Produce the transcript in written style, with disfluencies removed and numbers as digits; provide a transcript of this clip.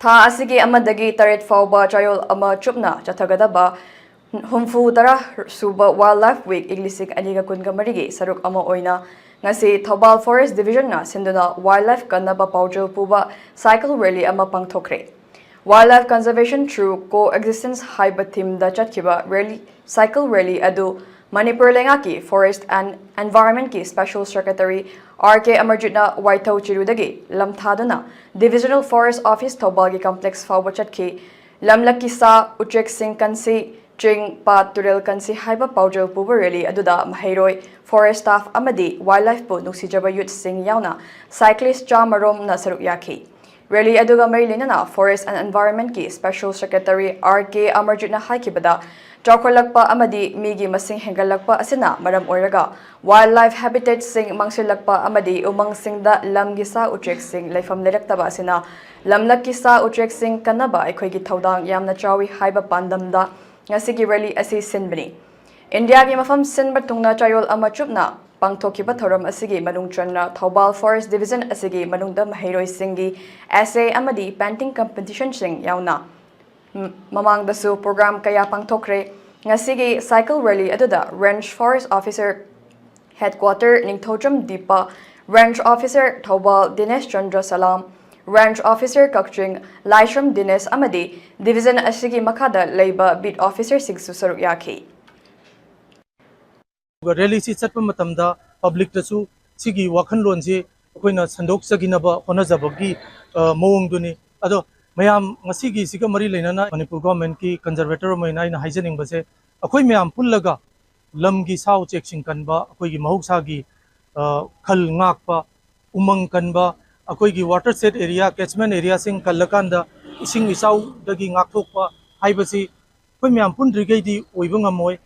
Tha asigi amadagi taret fauba chayol ama chupna chathagadaba humfu dara suba wildlife week iglisik aniga kunga marigi saruk ama oina ngasi Thobal Forest Division na sinduna wildlife kanaba paujil puba cycle rally ama pangthokre. Wildlife conservation through coexistence haiba theme da chatkiba rally cycle rally adu Manipur lengaki Forest and Environment ki Special Secretary RK Amarjitna Waithau Chirudagi lamthaduna Divisional Forest Office Thobalgi Complex fauba chatki lamlaki sa uchek sing kansi ching pa turel kansi haiba paujil puba rally aduda mahairoi forest staff amadi wildlife pu nuksijaba youth sing yauna cyclist chamarom na saruk yaki. Rally aduga marilina Forest and Environment ki Special Secretary RK Amarjitna haikibada Chokolakpa amadi migi masing hengalakpa asina maram oiraga wildlife habitat sing mangsilakpa amadi umang singda lamgisa uchek sing laifam leraktaba asina lamlakisa uchek sing kanaba aikhoigi thodang yamna chawi haiba pandamda ngasigi rally asi sinbani India gi mapham sinba tungna chayol ama chupna pangthokiba thouram asigi manung channa Thobal Forest Division asigi manungda mahairoi singi essay amadi painting competition sing yauna Mamang dasu program kaya pangthokre ngasigi cycle rally aduda Range Forest Officer Headquarter Ningthojam Deepa Range Officer Thobal Dinesh Chandra Salam Range Officer Kakching Laishram Dinesh Amadi Division asigi makada Labor Beat Officer Sigsu Saruk Yaki Rally si chatpa matamda public dasu sigi wakhan lonje akoina sandok saginaba honajabagi mawong duni ado mayam ngasigi siga mari leinana Manipur government ki conservator maina ina haijaning base akoi mayam pullaga lamgi sau checksing kanba akoi gi mahuksa gi khal ngakpa umang kanba akoi gi water set area catchment area sing kallakanda ising isau dagi ngakthokpa haibasi akoi mayam pundrigei di oibang amoi